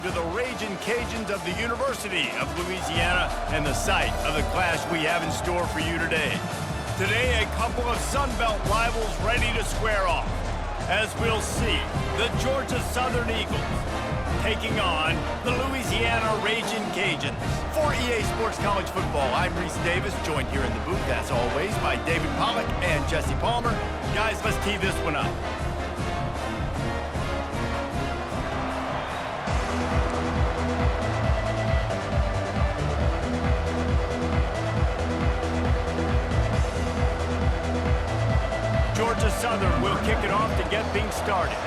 To the Raging Cajuns of the University of Louisiana and the site of the clash we have in store for you today. Today, a couple of Sun Belt rivals ready to square off. As we'll see, the Georgia Southern Eagles taking on the Louisiana Raging Cajuns. For EA Sports College Football, I'm Reese Davis, joined here in the booth, as always, by David Pollack and Jesse Palmer. Guys, let's tee this one up. Georgia Southern will kick it off to get things started.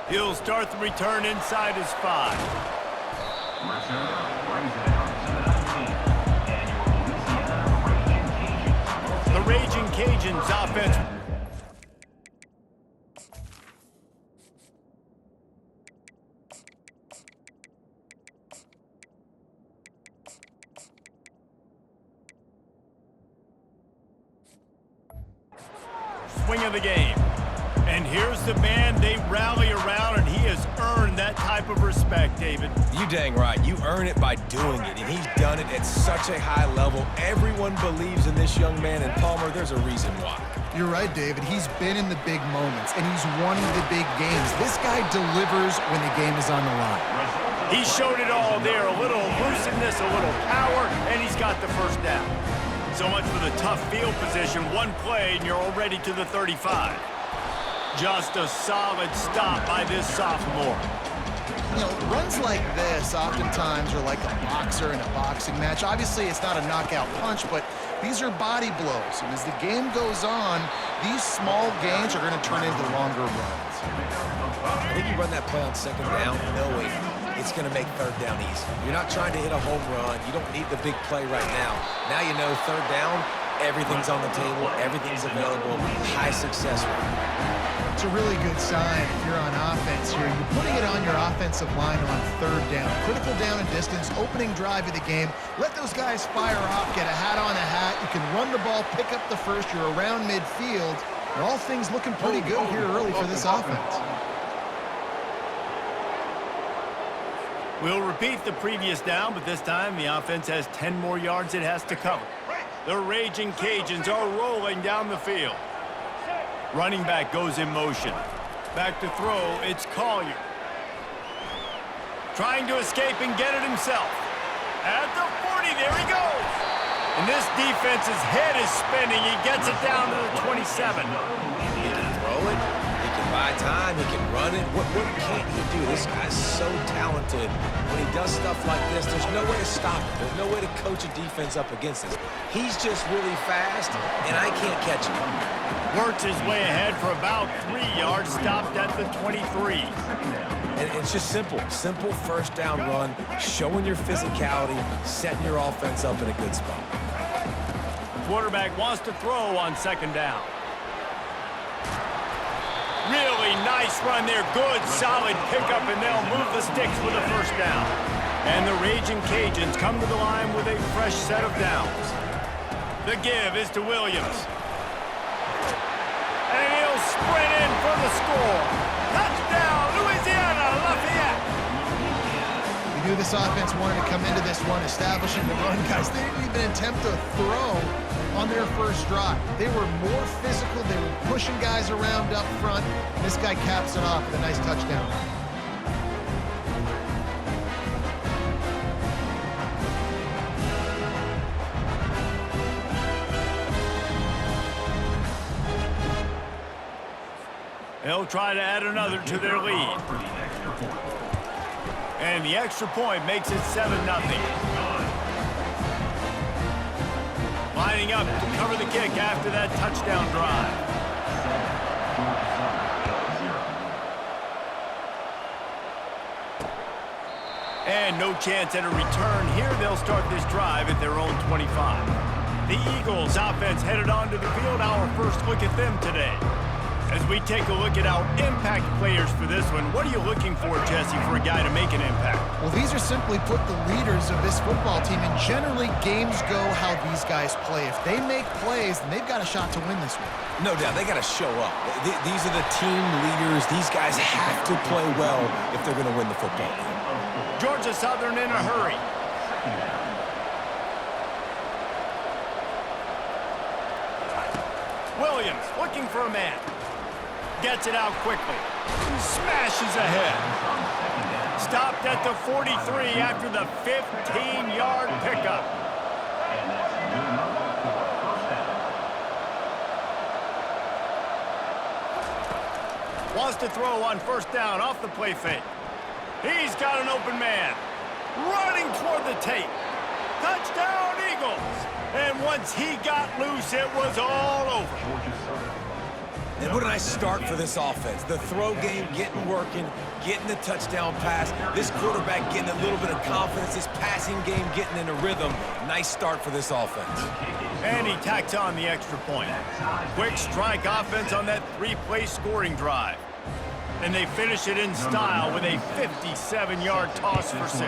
He'll start the return inside his 5. The Raging Cajuns offense. Swing of the game. And here's the man they rally around, and he has earned that type of respect, David. You dang right. You earn it by doing it, and he's done it at such a high level. Everyone believes in this young man, and Palmer, there's a reason why. You're right, David. He's been in the big moments, and he's won the big games. This guy delivers when the game is on the line. He showed it all there. A little elusiveness, a little power, and he's got the first down. So much for the tough field position. One play, and you're already to the 35. Just a solid stop by this sophomore. You know, runs like this oftentimes are like a boxer in a boxing match. Obviously, it's not a knockout punch, but these are body blows. And as the game goes on, these small gains are going to turn into longer runs. I think you run that play on second down knowing it's going to make third down easy. You're not trying to hit a home run. You don't need the big play right now. Now you know third down, everything's on the table, everything's available, high success rate. It's a really good sign if you're on offense here. You're putting it on your offensive line on third down. Critical down and distance, opening drive of the game. Let those guys fire off, get a hat on a hat. You can run the ball, pick up the first. You're around midfield. And all things looking pretty good here early for this offense. We'll repeat the previous down, but this time the offense has 10 more yards it has to cover. The Raging Cajuns are rolling down the field. Running back goes in motion. Back to throw, it's Collier. Trying to escape and get it himself. At the 40, there he goes. And this defense's head is spinning. He gets it down to the 27. He can throw it, he can buy time, he can run it. What can't he do? This guy's so talented. When he does stuff like this, there's no way to stop it. There's no way to coach a defense up against this. He's just really fast, and I can't catch him. Works his way ahead for about 3 yards, stopped at the 23. And it's just simple first down run, showing your physicality, setting your offense up in a good spot. Quarterback wants to throw on second down. Really nice run there. Good, solid pickup, and they'll move the sticks with a first down. And the Raging Cajuns come to the line with a fresh set of downs. The give is to Williams. And he'll sprint in for the score. Touchdown, Louisiana Lafayette. We knew this offense wanted to come into this one, establishing the run, guys. They didn't even attempt to throw on their first drive. They were more physical. They were pushing guys around up front. This guy caps it off with a nice touchdown. They'll try to add another to their lead. And the extra point makes it 7-0. Lining up to cover the kick after that touchdown drive. And no chance at a return here. They'll start this drive at their own 25. The Eagles offense headed onto the field. Our first look at them today. As we take a look at our impact players for this one, what are you looking for, Jesse, for a guy to make an impact? Well, these are simply put the leaders of this football team, and generally games go how these guys play. If they make plays, then they've got a shot to win this one. No doubt, they got to show up. These are the team leaders. These guys have to play well if they're going to win the football game. Georgia Southern in a hurry. Williams looking for a man. Gets it out quickly. Smashes ahead. Stopped at the 43 after the 15-yard pickup. Wants to throw on first down off the play fake. He's got an open man. Running toward the tape. Touchdown, Eagles. And once he got loose, it was all over. And what a nice start for this offense. The throw game getting working, getting the touchdown pass. This quarterback getting a little bit of confidence. This passing game getting in a rhythm. Nice start for this offense. And he tacks on the extra point. Quick strike offense on that three-play scoring drive. And they finish it in style with a 57-yard toss for 6.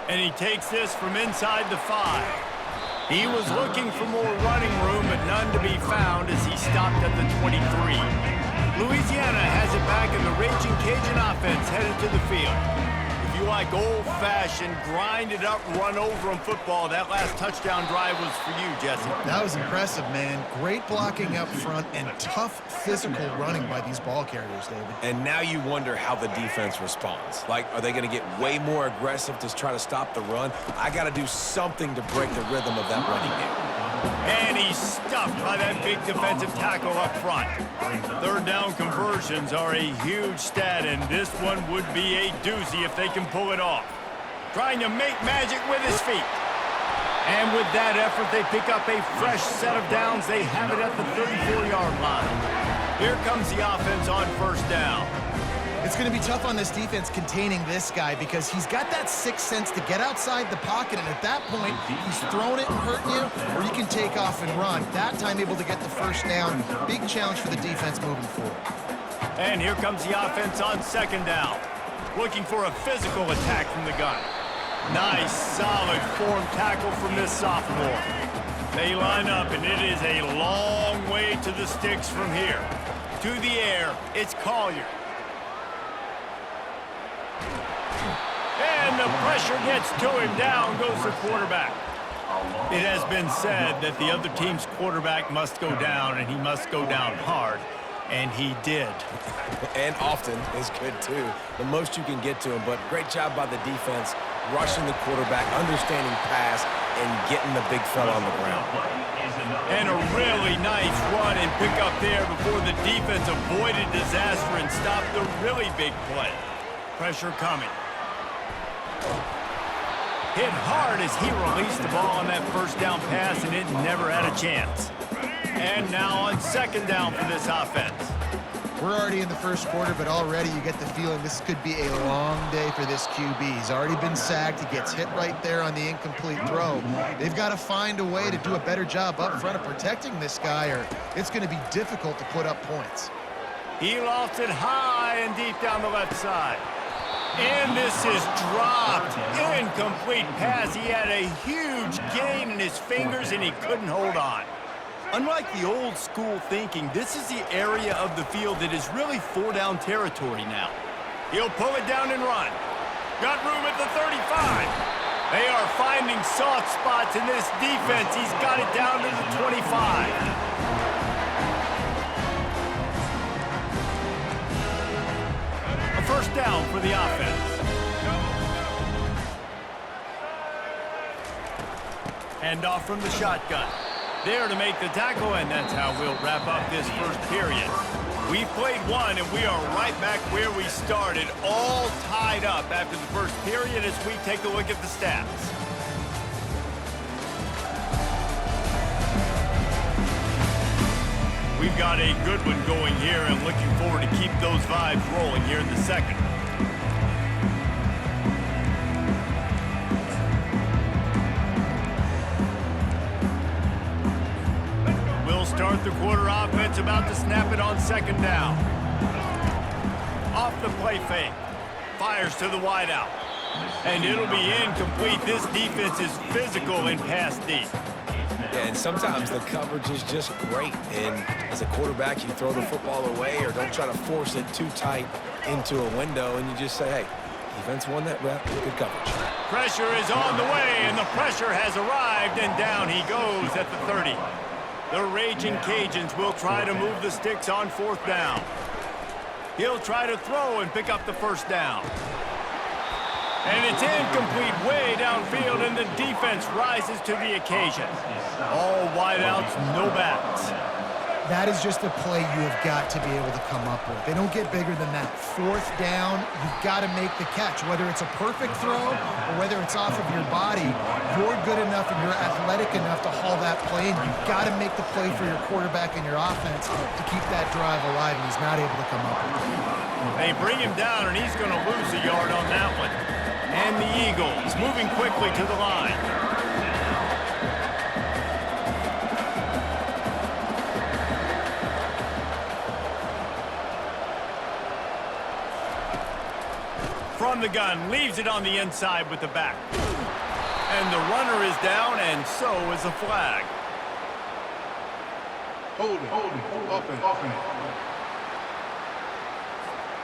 And he takes this from inside the 5. He was looking for more running room, but none to be found as he stopped at the 23. Louisiana has it back, and the Raging Cajun offense headed to the field. If you like old-fashioned, grind-it-up, run-over-'em football, that last touchdown drive was for you, Jesse. That was impressive, man. Great blocking up front and tough physical running by these ball carriers, David. And now you wonder how the defense responds. Like, are they going to get way more aggressive to try to stop the run? I got to do something to break the rhythm of that running game. And he's stuffed by that big defensive tackle up front. Third down conversions are a huge stat, and this one would be a doozy if they can pull it off. Trying to make magic with his feet. And with that effort, they pick up a fresh set of downs. They have it at the 34-yard line. Here comes the offense on first down. It's going to be tough on this defense containing this guy because he's got that sixth sense to get outside the pocket, and at that point, he's throwing it and hurting you, or you can take off and run. That time able to get the first down. Big challenge for the defense moving forward. And here comes the offense on second down. Looking for a physical attack from the gun. Nice, solid form tackle from this sophomore. They line up, and it is a long way to the sticks from here. To the air, it's Collier. And the pressure gets to him. Down goes the quarterback. It has been said that the other team's quarterback must go down, and he must go down hard. And he did. And often is good, too. The most you can get to him, but great job by the defense, rushing the quarterback, understanding pass, and getting the big fella on the ground. And a really nice run and pick up there before the defense avoided disaster and stopped the really big play. Pressure coming. Hit hard as he released the ball on that first down pass, and it never had a chance. And now on second down for this offense. We're already in the first quarter, but already you get the feeling this could be a long day for this QB. He's already been sacked. He gets hit right there on the incomplete throw. They've got to find a way to do a better job up front of protecting this guy, or it's going to be difficult to put up points. He lofts it high and deep down the left side. And this is dropped. Incomplete pass. He had a huge gain in his fingers, and he couldn't hold on. Unlike the old school thinking, this is the area of the field that is really four-down territory now. He'll pull it down and run. Got room at the 35. They are finding soft spots in this defense. He's got it down to the 25. First down for the offense. Hand off from the shotgun. There to make the tackle, and that's how we'll wrap up this first period. We've played one, and we are right back where we started, all tied up after the first period as we take a look at the stats. We've got a good one going here and looking forward to keep those vibes rolling here in the second. We'll start the quarter offense about to snap it on second down. Off the play fake. Fires to the wideout. And it'll be incomplete. This defense is physical in pass deep. Yeah, and sometimes the coverage is just great. And as a quarterback, you throw the football away or don't try to force it too tight into a window, and you just say, hey, defense won that rep. Good coverage. Pressure is on the way, and the pressure has arrived, and down he goes at the 30. The Raging Cajuns will try to move the sticks on fourth down. He'll try to throw and pick up the first down. And it's incomplete way downfield, and the defense rises to the occasion. All wideouts, no backs. That is just a play you have got to be able to come up with. They don't get bigger than that. Fourth down, you've got to make the catch. Whether it's a perfect throw or whether it's off of your body, you're good enough and you're athletic enough to haul that play in. You've got to make the play for your quarterback and your offense to keep that drive alive, and he's not able to come up with it. They bring him down, and he's going to lose a yard on that one. And the Eagles moving quickly to the line. From the gun, leaves it on the inside with the back. And the runner is down, and so is a flag. Offense.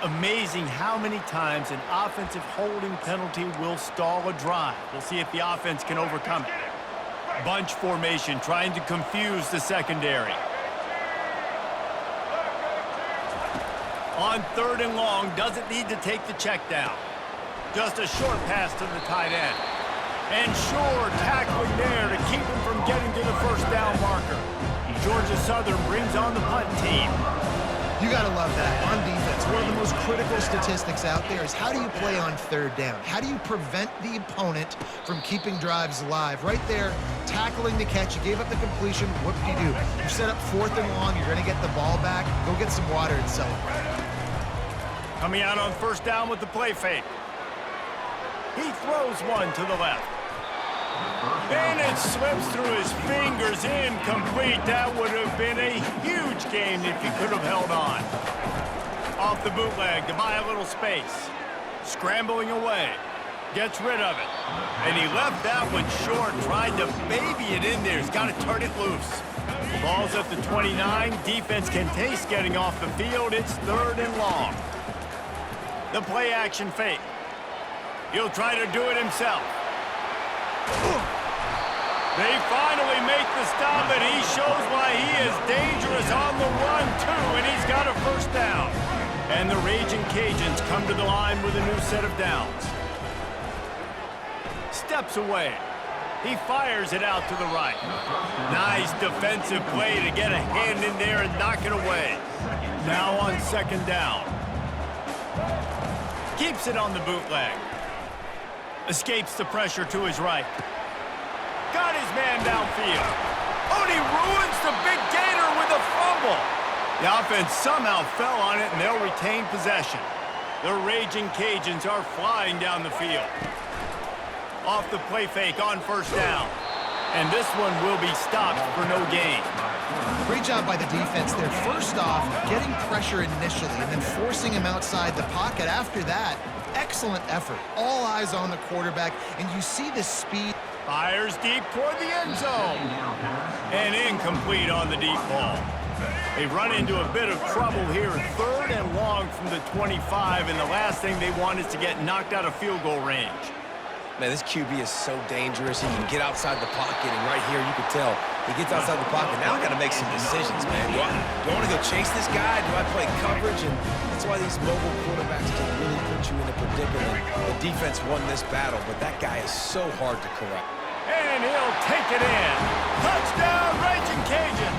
Amazing how many times an offensive holding penalty will stall a drive. We'll see if the offense can overcome it. Bunch formation trying to confuse the secondary. On third and long, doesn't need to take the check down. Just a short pass to the tight end. And sure, tackling there to keep him from getting to the first down marker. Georgia Southern brings on the punt team. You got to love that on defense. One of the most critical statistics out there is how do you play on third down? How do you prevent the opponent from keeping drives alive? Right there, tackling the catch. You gave up the completion. What do? You set up fourth and long. You're going to get the ball back. Go get some water and celebrate. Coming out on first down with the play fake. He throws one to the left. And it slips through his fingers, incomplete. That would have been a huge gain if he could have held on. Off the bootleg to buy a little space. Scrambling away. Gets rid of it. And he left that one short, tried to baby it in there. He's got to turn it loose. Ball's at the 29. Defense can taste getting off the field. It's third and long. The play action fake. He'll try to do it himself. They finally make the stop, and he shows why he is dangerous on the run, too, and he's got a first down. And the Raging Cajuns come to the line with a new set of downs. Steps away. He fires it out to the right. Nice defensive play to get a hand in there and knock it away. Now on second down. Keeps it on the bootleg. Escapes the pressure to his right. Got his man downfield. Oh, and he ruins the big gainer with a fumble. The offense somehow fell on it, and they'll retain possession. The Raging Cajuns are flying down the field. Off the play fake on first down. And this one will be stopped for no gain. Great job by the defense there. First off, getting pressure initially and then forcing him outside the pocket. After that, excellent effort. All eyes on the quarterback, and you see the speed. Fires deep toward the end zone. And incomplete on the deep ball. They run into a bit of trouble here. Third and long from the 25, and the last thing they want is to get knocked out of field goal range. Man, this QB is so dangerous. He can get outside the pocket, and right here you can tell he gets outside the pocket. Now I got to make some decisions, man. Do I want to go chase this guy? Do I play coverage? And that's why these mobile quarterbacks can really put you in a predicament. The defense won this battle, but that guy is so hard to correct. And he'll take it in. Touchdown, Raging Cajun.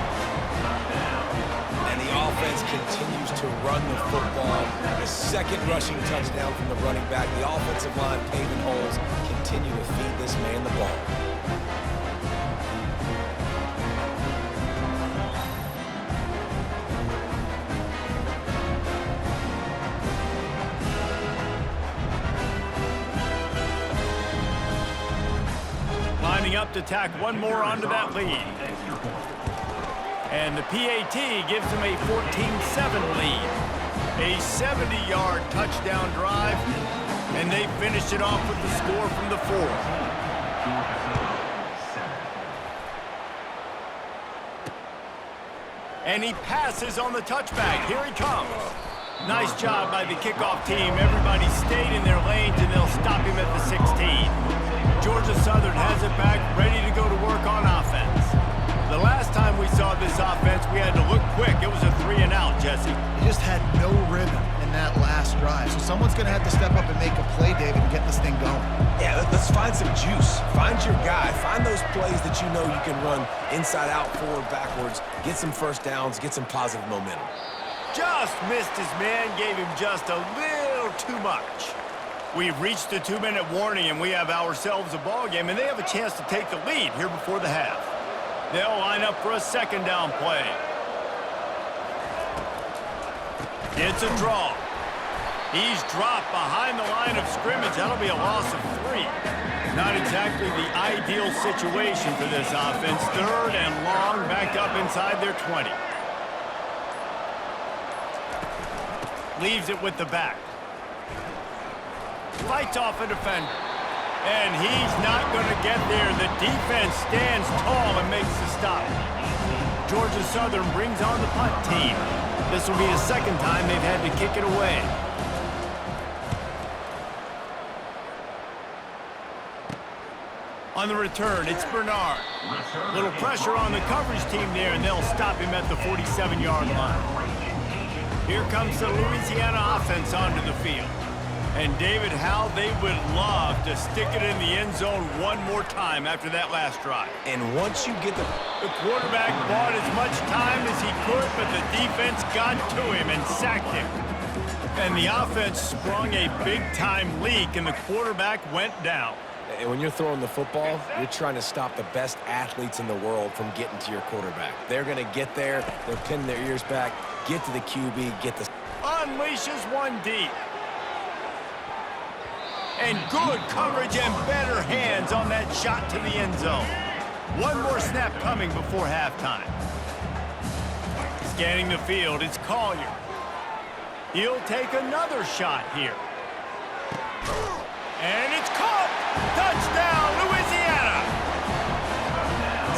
And the offense continues to run the football. The second rushing touchdown from the running back. The offensive line paving holes. Continue to feed this man the ball. Lining up to tack one more onto that lead. And the PAT gives them a 14-7 lead. A 70-yard touchdown drive, and they finished it off with the score from the 4. And he passes on the touchback. Here he comes. Nice job by the kickoff team. Everybody stayed in their lanes, and they'll stop him at the 16. Georgia Southern has it back, ready to go to work on offense. The last time we saw this offense, we had to look quick. It was a 3-and-out, Jesse. He just had no rhythm in that last drive. So someone's going to have to step up and make a play, David, and get this thing going. Yeah, let's find some juice. Find your guy. Find those plays that you know you can run inside out, forward, backwards. Get some first downs. Get some positive momentum. Just missed his man. Gave him just a little too much. We've reached the 2-minute warning, and we have ourselves a ball game, and they have a chance to take the lead here before the half. They'll line up for a second down play. It's a draw. He's dropped behind the line of scrimmage. That'll be a loss of 3. Not exactly the ideal situation for this offense. 3rd and long, back up inside their 20. Leaves it with the back. Fights off a defender. And he's not going to get there. The defense stands tall and makes the stop. Georgia Southern brings on the punt team. This will be the second time they've had to kick it away. On the return, it's Bernard. Little pressure on the coverage team there, and they'll stop him at the 47-yard line. Here comes the Louisiana offense onto the field. And, David, how they would love to stick it in the end zone one more time after that last drive. And once you get the quarterback bought as much time as he could, but the defense got to him and sacked him. And the offense sprung a big-time leak, and the quarterback went down. And when you're throwing the football, you're trying to stop the best athletes in the world from getting to your quarterback. They're going to get there. They're pinning their ears back, get to the QB, get the... Unleashes one deep. And good coverage and better hands on that shot to the end zone. One more snap coming before halftime. Scanning the field, it's Collier. He'll take another shot here. And it's caught! Touchdown, Louisiana!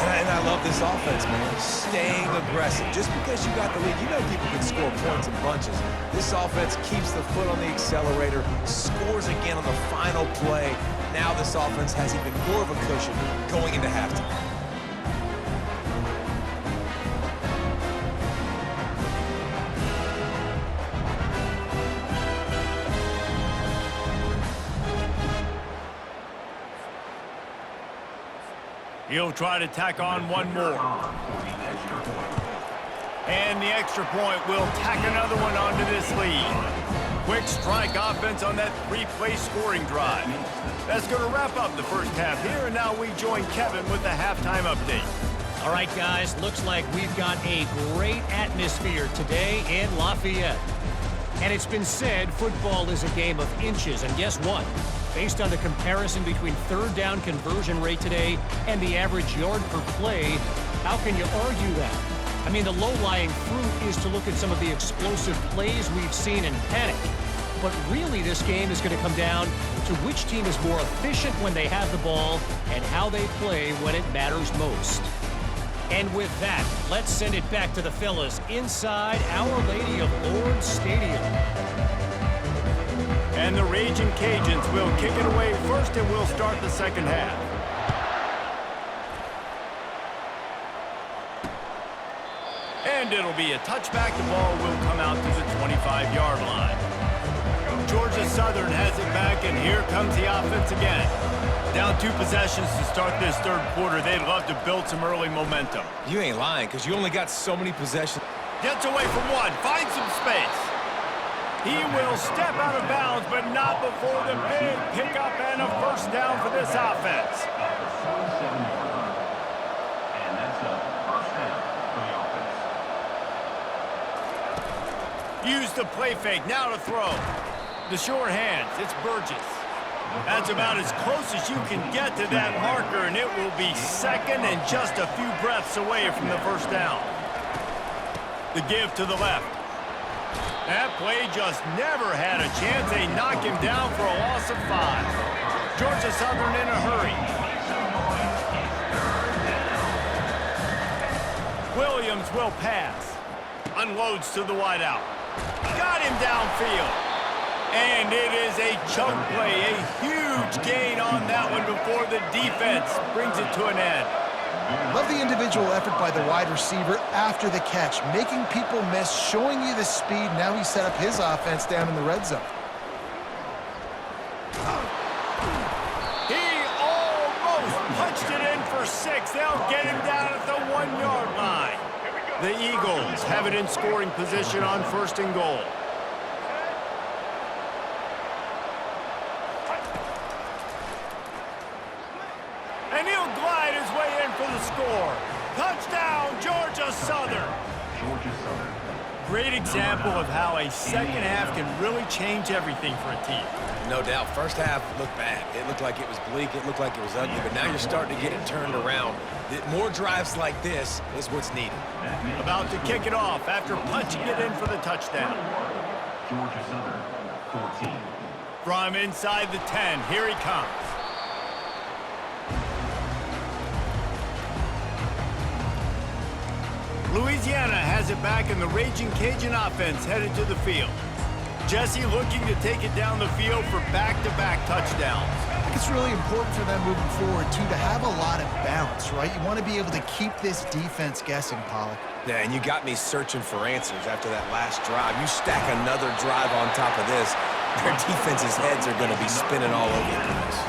And I love this offense, man. Staying aggressive. Just because you got the lead, you know people can score points in bunches. This offense keeps the foot on the accelerator, scores again on the final play. Now this offense has even more of a cushion going into halftime. He'll try to tack on one more. And the extra point will tack another one onto this lead. Quick strike offense on that 3-play scoring drive. That's going to wrap up the first half here, and now we join Kevin with the halftime update. All right, guys, looks like we've got a great atmosphere today in Lafayette. And it's been said football is a game of inches, and guess what? Based on the comparison between third down conversion rate today and the average yard per play, how can you argue that? I mean, the low-lying fruit is to look at some of the explosive plays we've seen in panic. But really, this game is going to come down to which team is more efficient when they have the ball and how they play when it matters most. And with that, let's send it back to the fellas inside Our Lady of Lourdes Stadium. And the Raging Cajuns will kick it away first, and we'll start the second half. And it'll be a touchback. The ball will come out to the 25-yard line. Georgia Southern has it back, and here comes the offense again. Down 2 possessions to start this third quarter. They'd love to build some early momentum. You ain't lying, because you only got so many possessions. Gets away from one, finds some space. He will step out of bounds, but not before the big pickup and a first down for this offense. Use the play fake, now to throw. The sure hands, it's Burgess. That's about as close as you can get to that marker, and it will be second and just a few breaths away from the first down. The give to the left. That play just never had a chance. They knock him down for a loss of 5. Georgia Southern in a hurry. Williams will pass. Unloads to the wideout. Got him downfield. And it is a chunk play, a huge gain on that one before the defense brings it to an end. Love the individual effort by the wide receiver after the catch, making people miss, showing you the speed. Now he set up his offense down in the red zone. He almost punched it in for 6. They'll get him down at the 1-yard line. The Eagles have it in scoring position on 1st and goal. And he'll glide his way in for the score. Touchdown, Georgia Southern. Georgia Southern. Great example of how a second half can really change everything for a team. No doubt. First half looked bad. It looked like it was bleak. It looked like it was ugly. But now you're starting to get it turned around. More drives like this is what's needed. About to kick it off after punching it in for the touchdown. Georgia Southern, 14. From inside the 10, here he comes. Louisiana has it back, and the Raging Cajun offense headed to the field. Jesse looking to take it down the field for back-to-back touchdowns. I think it's really important for them moving forward, too, to have a lot of balance, right? You want to be able to keep this defense guessing, Pollock. Yeah, and you got me searching for answers after that last drive. You stack another drive on top of this, their defense's heads are going to be spinning all over the place.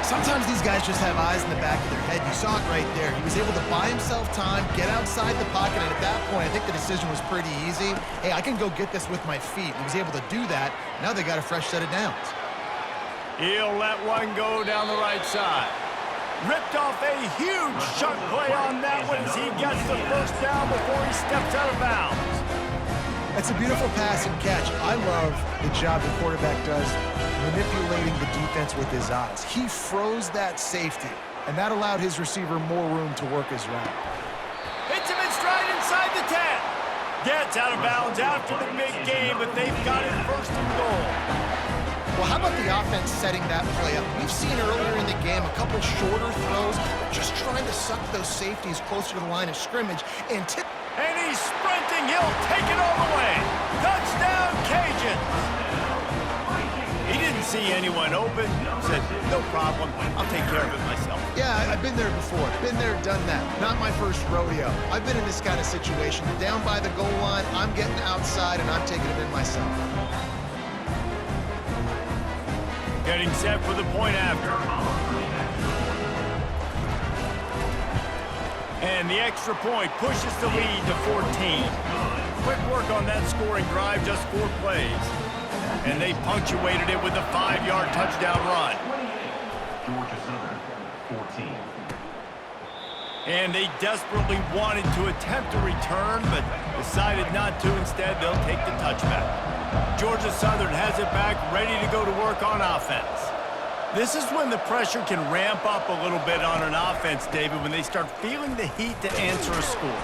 Sometimes these guys just have eyes in the back of their head. You saw it right there. He was able to buy himself time, get outside the pocket, and at that point, I think the decision was pretty easy. Hey, I can go get this with my feet. He was able to do that. Now they got a fresh set of downs. He'll let one go down the right side. Ripped off a huge chunk play on that one as he gets the first down before he steps out of bounds. That's a beautiful pass and catch. I love the job the quarterback does manipulating the defense with his eyes. He froze that safety, and that allowed his receiver more room to work his route. Hits him in stride inside the 10. Gets out of bounds after the big game, but they've got it 1st and goal. Well, how about the offense setting that play up? We've seen earlier in the game a couple shorter throws, just trying to suck those safeties closer to the line of scrimmage and tip. And he's sprinting. He'll take it all the way. Touchdown, Cajuns. He didn't see anyone open. Said, no problem. I'll take care of it myself. Yeah, I've been there before. Been there, done that. Not my first rodeo. I've been in this kind of situation. Down by the goal line, I'm getting outside, and I'm taking it in myself. Getting set for the point after. And the extra point pushes the lead to 14. Quick work on that scoring drive, just 4 plays. And they punctuated it with a 5-yard touchdown run. Georgia Southern, 14. And they desperately wanted to attempt a return, but decided not to. Instead, they'll take the touchback. Georgia Southern has it back, ready to go to work on offense. This is when the pressure can ramp up a little bit on an offense, David, when they start feeling the heat to answer a score.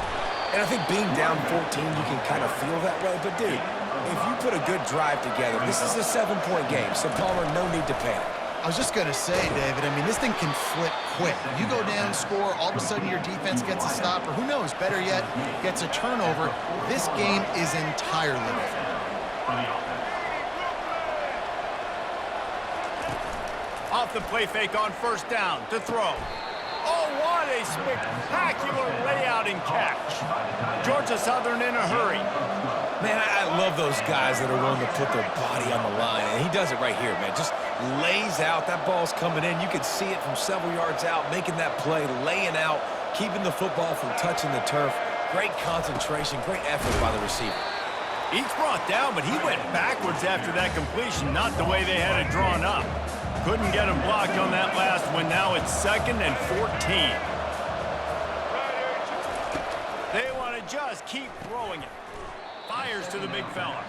And I think being down 14, you can kind of feel that way. But, dude, if you put a good drive together, this is a 7-point game, so Palmer, no need to panic. I was just going to say, David, I mean, this thing can flip quick. You go down, score, all of a sudden your defense gets a stop, or who knows, better yet, gets a turnover. This game is entirely different. Off the play fake on 1st down to throw. Oh, what a spectacular layout and catch. Georgia Southern in a hurry. Man, I love those guys that are willing to put their body on the line, and he does it right here, man. Just lays out. That ball's coming in. You can see it from several yards out, making that play, laying out, keeping the football from touching the turf. Great concentration, great effort by the receiver. He's brought down, but he went backwards after that completion, not the way they had it drawn up. Couldn't get him blocked on that last one. Now it's 2nd and 14. They want to just keep throwing it. Fires to the big fella.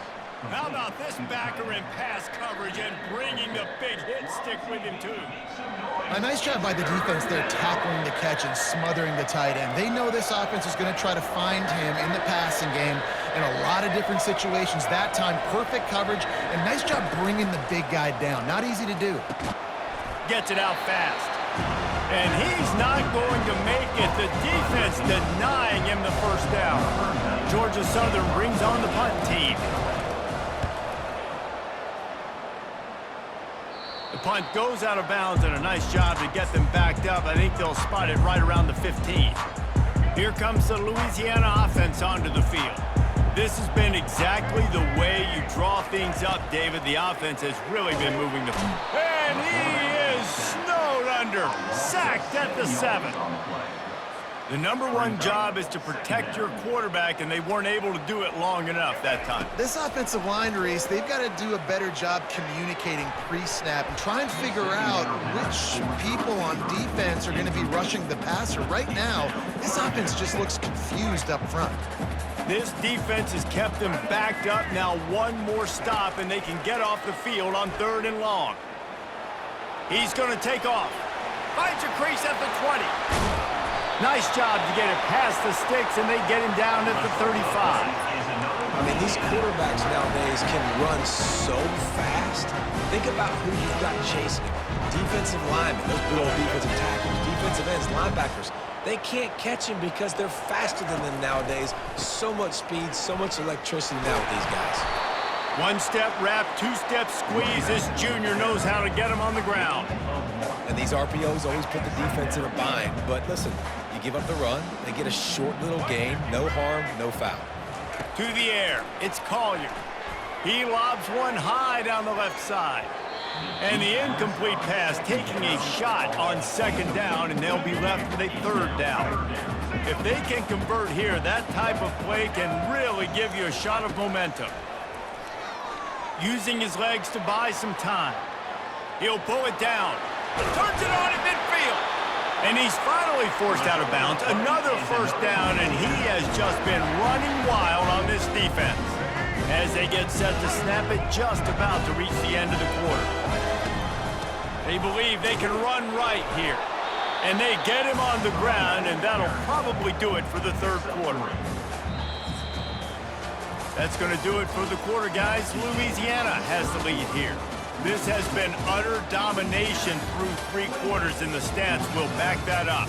How about this backer in pass coverage and bringing the big hit stick with him, too? A nice job by the defense there tackling the catch and smothering the tight end. They know this offense is going to try to find him in the passing game, in a lot of different situations. That time, perfect coverage, and nice job bringing the big guy down. Not easy to do. Gets it out fast. And he's not going to make it. The defense denying him the first down. Georgia Southern brings on the punt team. The punt goes out of bounds, and a nice job to get them backed up. I think they'll spot it right around the 15. Here comes the Louisiana offense onto the field. This has been exactly the way you draw things up, David. The offense has really been moving the... And he is snowed under. Sacked at the 7. The #1 job is to protect your quarterback, and they weren't able to do it long enough that time. This offensive line, Reese, they've got to do a better job communicating pre-snap and try and figure out which people on defense are going to be rushing the passer. Right now, this offense just looks confused up front. This defense has kept them backed up. Now one more stop, and they can get off the field on 3rd and long. He's going to take off. Finds a crease at the 20. Nice job to get it past the sticks, and they get him down at the 35. I mean, these quarterbacks nowadays can run so fast. Think about who you've got chasing him. Defensive linemen, those good old defensive tackles, defensive ends, linebackers. They can't catch him because they're faster than them nowadays. So much speed, so much electricity now with these guys. 1-step wrap, 2-step squeeze. This junior knows how to get him on the ground. And these RPOs always put the defense in a bind. But listen, you give up the run, they get a short little gain, no harm, no foul. To the air, it's Collier. He lobs one high down the left side. And the incomplete pass taking a shot on 2nd down, and they'll be left with a 3rd down. If they can convert here, that type of play can really give you a shot of momentum. Using his legs to buy some time. He'll pull it down. Turns it on at midfield. And he's finally forced out of bounds. Another 1st down, and he has just been running wild on this defense. As they get set to snap it, just about to reach the end of the quarter. They believe they can run right here. And they get him on the ground, and that'll probably do it for the 3rd quarter. That's going to do it for the quarter, guys. Louisiana has the lead here. This has been utter domination through 3 quarters, and the stats will back that up.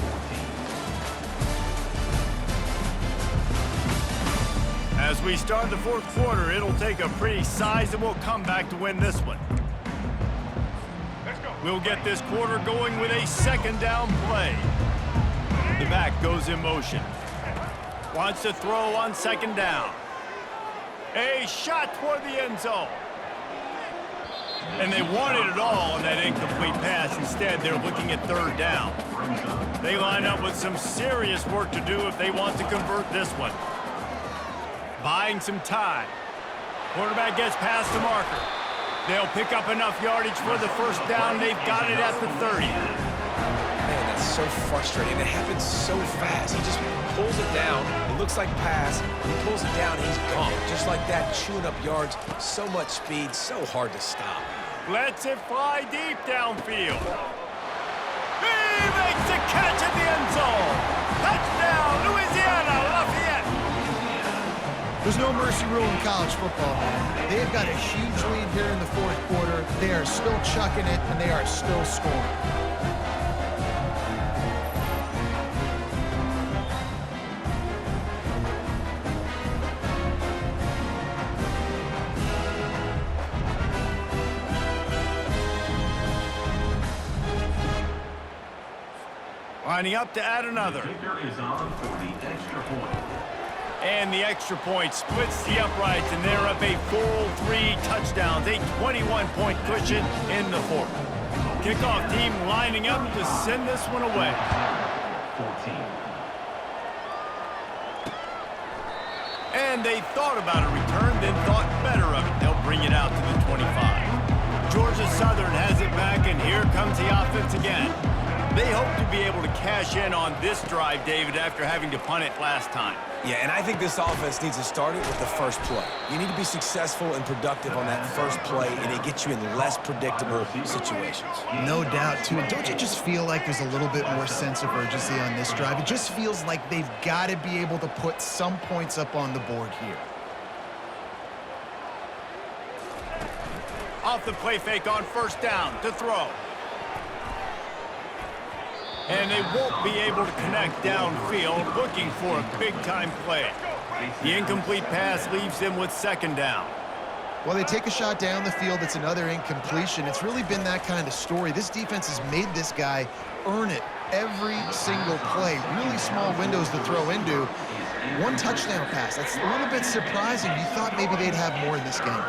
As we start the 4th quarter, it'll take a pretty sizable comeback to win this one. We'll get this quarter going with a 2nd down play. The back goes in motion. Wants to throw on 2nd down. A shot toward the end zone. And they wanted it all on that incomplete pass. Instead, they're looking at 3rd down. They line up with some serious work to do if they want to convert this one. Buying some time. Quarterback gets past the marker. They'll pick up enough yardage for the 1st down. They've got it at the 30. Man, that's so frustrating. It happens so fast. He just pulls it down. It looks like pass. He pulls it down. He's gone. Just like that, chewing up yards. So much speed. So hard to stop. Lets it fly deep downfield. He makes the catch at the end zone. Touchdown, Louisiana Lafayette. There's no mercy rule in college football, man. They've got a huge lead here in the 4th quarter. They are still chucking it, and they are still scoring. Lining up to add another. Kicker is on for the extra point. And the extra point splits the uprights, and they're up a full 3 touchdowns, a 21-point cushion in the 4th. Kickoff team lining up to send this one away. 14. And they thought about a return, then thought better of it. They'll bring it out to the 25. Georgia Southern has it back, and here comes the offense again. They hope to be able to cash in on this drive, David, after having to punt it last time. Yeah, and I think this offense needs to start it with the first play. You need to be successful and productive on that first play, and it gets you in less predictable situations. No doubt, too. Don't you just feel like there's a little bit more sense of urgency on this drive? It just feels like they've got to be able to put some points up on the board here. Off the play fake on first down to throw. And they won't be able to connect downfield, looking for a big-time play. The incomplete pass leaves them with second down. Well, they take a shot down the field. It's another incompletion. It's really been that kind of story. This defense has made this guy earn it every single play. Really small windows to throw into. One touchdown pass. That's a little bit surprising. You thought maybe they'd have more in this game.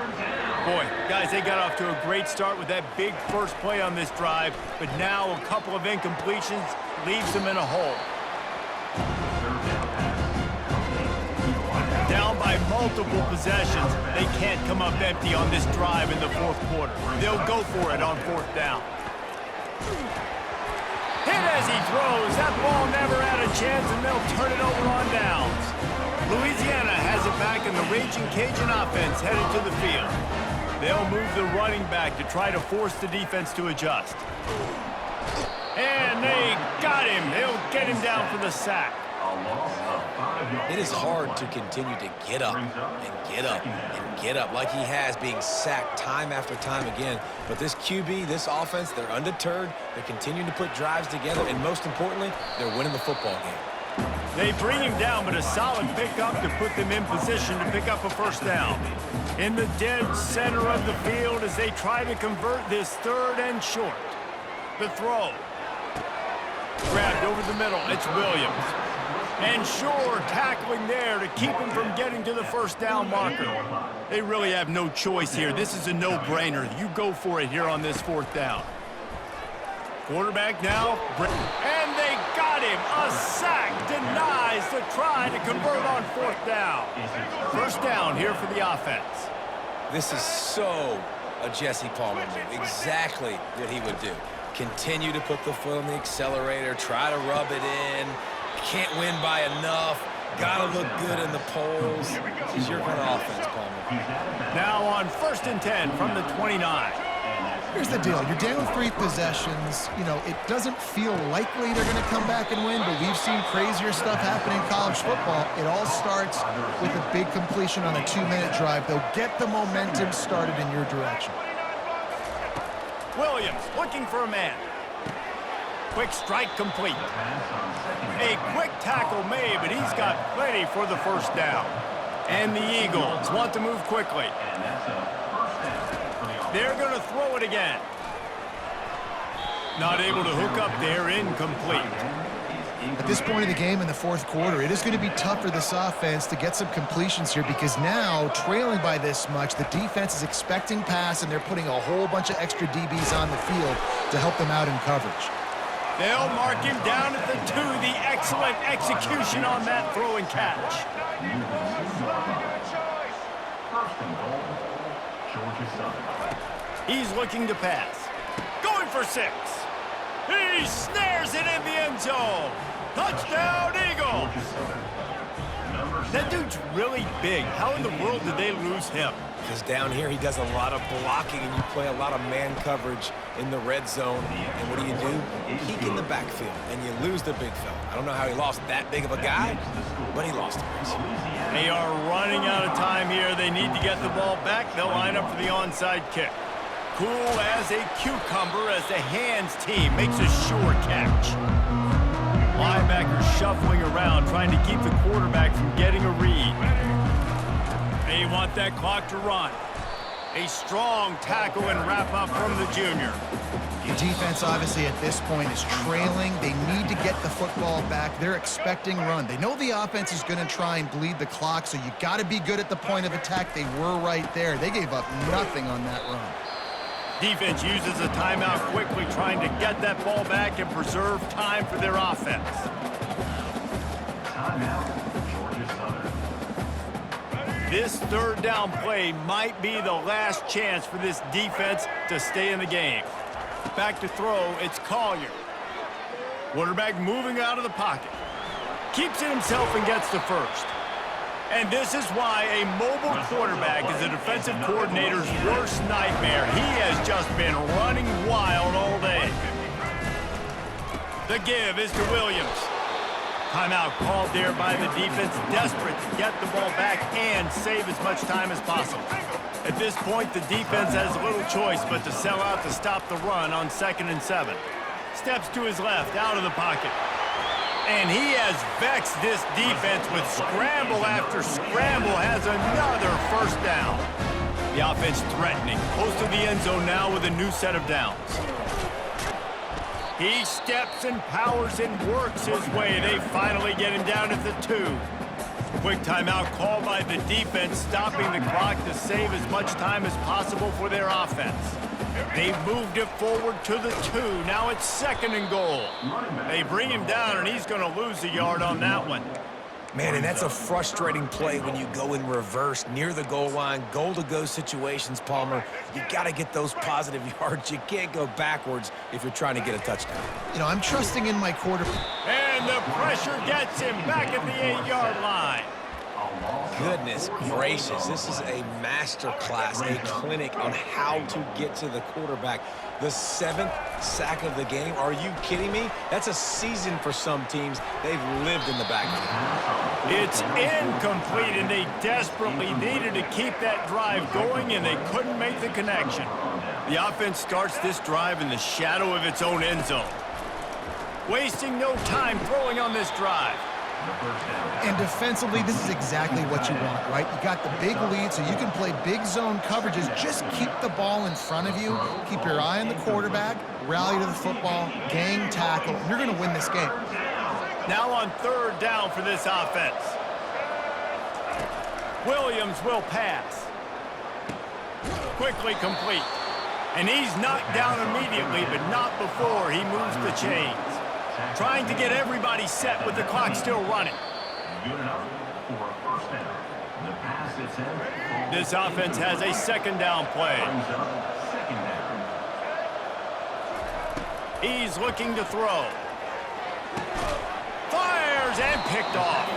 Boy, guys, they got off to a great start with that big first play on this drive, but now a couple of incompletions leaves them in a hole. Down by multiple possessions, they can't come up empty on this drive in the fourth quarter. They'll go for it on fourth down. Hit as he throws. That ball never had a chance, and they'll turn it over on downs. Louisiana has it back, and the Raging Cajun offense headed to the field. They'll move the running back to try to force the defense to adjust. And they got him. They'll get him down for the sack. It is hard to continue to get up and get up and get up like he has, being sacked time after time again. But this QB, this offense, they're undeterred. They're continuing to put drives together, and most importantly, they're winning the football game. They bring him down, but a solid pickup to put them in position to pick up a first down. In the dead center of the field as they try to convert this third and short. The throw. Grabbed over the middle. It's Williams. And Shore tackling there to keep him from getting to the first down marker. They really have no choice here. This is a no-brainer. You go for it here on this fourth down. Quarterback now. And they got him. A sack denies the try to convert on fourth down. First down here for the offense. This is so a Jesse Palmer move. Exactly what he would do. Continue to put the foot on the accelerator. Try to rub it in. Can't win by enough. Gotta look good in the polls. This is your kind of offense, Palmer. Now on 1st and 10 from the 29. Here's the deal. You're down 3 possessions. You know, it doesn't feel likely they're going to come back and win, but we've seen crazier stuff happen in college football. It all starts with a big completion on a 2-minute drive. They'll get the momentum started in your direction. Williams looking for a man. Quick strike complete. A quick tackle made, but he's got plenty for the first down. And the Eagles want to move quickly. They're going to throw it again. Not able to hook up there, incomplete. At this point in the game in the fourth quarter, it is going to be tough for this offense to get some completions here because now, trailing by this much, the defense is expecting pass, and they're putting a whole bunch of extra DBs on the field to help them out in coverage. They'll mark him down at the 2. The excellent execution on that throw and catch. He's looking to pass. Going for 6. He snares it in the end zone. Touchdown, Eagles. That dude's really big. How in the world did they lose him? Because down here he does a lot of blocking, and you play a lot of man coverage in the red zone. And what do? Peek in the backfield, and you lose the big fella. I don't know how he lost that big of a guy, but he lost him. They are running out of time here. They need to get the ball back. They'll line up for the onside kick. Cool as a cucumber as the hands team makes a sure catch. Linebacker shuffling around, trying to keep the quarterback from getting a read. They want that clock to run. A strong tackle and wrap up from the junior. The defense, obviously, at this point is trailing. They need to get the football back. They're expecting run. They know the offense is going to try and bleed the clock, so you got to be good at the point of attack. They were right there. They gave up nothing on that run. Defense uses a timeout quickly, trying to get that ball back and preserve time for their offense. Timeout, Georgia Southern. This third down play might be the last chance for this defense to stay in the game. Back to throw, it's Collier. Quarterback moving out of the pocket. Keeps it himself and gets the first. And this is why a mobile quarterback is a defensive coordinator's worst nightmare. He has just been running wild all day. The give is to Williams. Timeout called there by the defense, desperate to get the ball back and save as much time as possible. A At this point, the defense has little choice but to sell out to stop the run on 2nd and 7. Steps to his left, out of the pocket. And he has vexed this defense with scramble after scramble, has another first down. The offense threatening, close to the end zone now with a new set of downs. He steps and powers and works his way. They finally get him down at the 2. Quick timeout called by the defense, stopping the clock to save as much time as possible for their offense. They've moved it forward to the 2. Now it's 2nd and goal. They bring him down, and he's going to lose a yard on that one. Man, and that's a frustrating play when you go in reverse near the goal line, goal-to-go situations, Palmer. You got to get those positive yards. You can't go backwards if you're trying to get a touchdown. You know, I'm trusting in my quarterback. And the pressure gets him back at the 8-yard line. Goodness gracious, this is a master class, a clinic on how to get to the quarterback. The 7th sack of the game. Are you kidding me? That's a season for some teams. They've lived in the backfield. It's incomplete, and they desperately needed to keep that drive going, and they couldn't make the connection. The offense starts this drive in the shadow of its own end zone. Wasting no time throwing on this drive. And defensively, this is exactly what you want, right? You got the big lead, so you can play big zone coverages. Just keep the ball in front of you. Keep your eye on the quarterback. Rally to the football. Gang tackle. And you're going to win this game. Now on 3rd down for this offense. Williams will pass. Quickly complete. And he's knocked down immediately, but not before he moves the chains. Trying to get everybody set with the clock still running. This offense has a 2nd down play. He's looking to throw. Fires and picked off.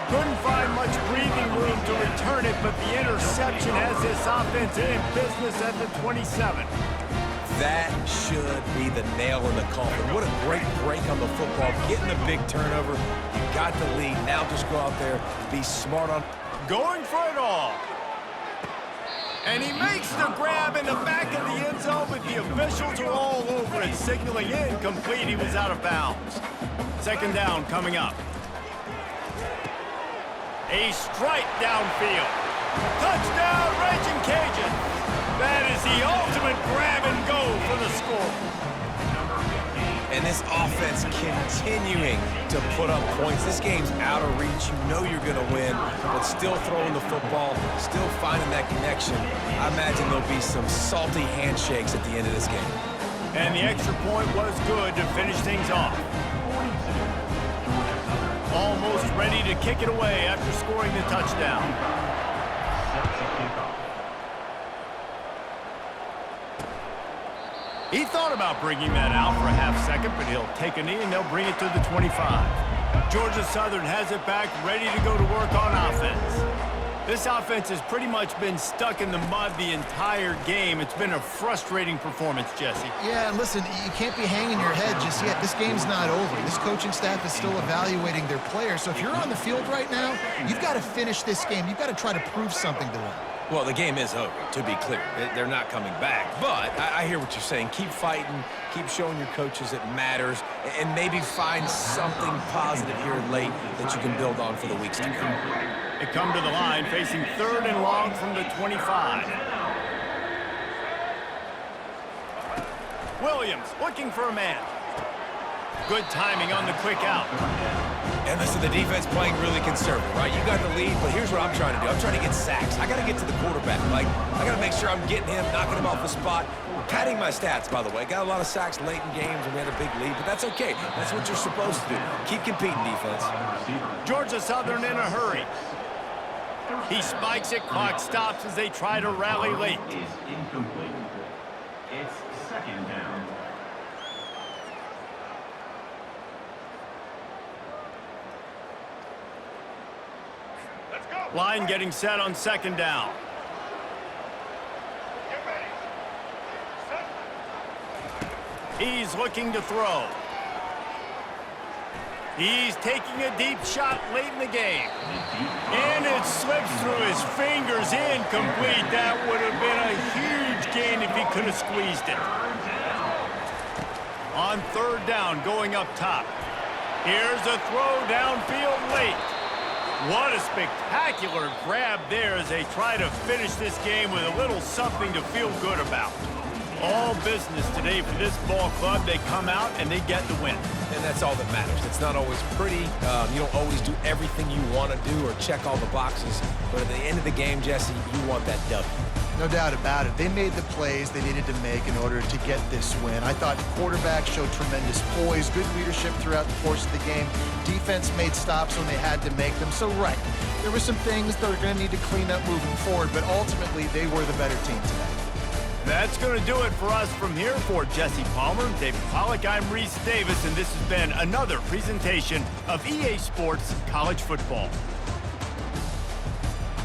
Couldn't find much breathing room to return it, but the interception has this offense in business at the 27. That should be the nail in the coffin. What a great break on the football. Getting the big turnover. You got the lead. Now just go out there, be smart on. Going for it all. And he makes the grab in the back of the end zone, but the officials are all over it, signaling incomplete. He was out of bounds. 2nd down coming up. A strike downfield. Touchdown, Raging Cajuns. That is the ultimate grab and go for the score. And this offense continuing to put up points. This game's out of reach. You know you're going to win, but still throwing the football, still finding that connection. I imagine there'll be some salty handshakes at the end of this game. And the extra point was good to finish things off. Almost ready to kick it away after scoring the touchdown. He thought about bringing that out for a half second, but he'll take a knee and they'll bring it to the 25. Georgia Southern has it back, ready to go to work on offense. This offense has pretty much been stuck in the mud the entire game. It's been a frustrating performance, Jesse. Yeah, and listen, you can't be hanging your head just yet. This game's not over. This coaching staff is still evaluating their players. So if you're on the field right now, you've got to finish this game. You've got to try to prove something to them. Well, the game is over, to be clear. They're not coming back. But I hear what you're saying. Keep fighting. Keep showing your coaches it matters. And maybe find something positive here late that you can build on for the weeks to come. They come to the line, facing 3rd and long from the 25. Williams looking for a man. Good timing on the quick out. And listen, the defense playing really conservative, right? You got the lead, but here's what I'm trying to do. I'm trying to get sacks. I got to get to the quarterback. Like, I got to make sure I'm getting him, knocking him off the spot. Padding my stats, by the way. Got a lot of sacks late in games when we had a big lead, but that's okay. That's what you're supposed to do. Keep competing, defense. Georgia Southern in a hurry. He spikes it, clock stops as they try to rally late. Is incomplete. It's 2nd down. Line getting set on 2nd down. He's looking to throw. He's taking a deep shot late in the game. And it slips through his fingers, incomplete. That would have been a huge gain if he could have squeezed it. On third down, going up top. Here's a throw downfield late. What a spectacular grab there as they try to finish this game with a little something to feel good about. All business today for this ball club. They come out and they get the win. And that's all that matters. It's not always pretty. You don't always do everything you want to do or check all the boxes. But at the end of the game, Jesse, you want that W. No doubt about it. They made the plays they needed to make in order to get this win. I thought the quarterback showed tremendous poise, good leadership throughout the course of the game. Defense made stops when they had to make them. So, right, there were some things that are going to need to clean up moving forward, but ultimately they were the better team today. That's going to do it for us from here. For Jesse Palmer, David Pollack, I'm Reese Davis, and this has been another presentation of EA Sports College Football.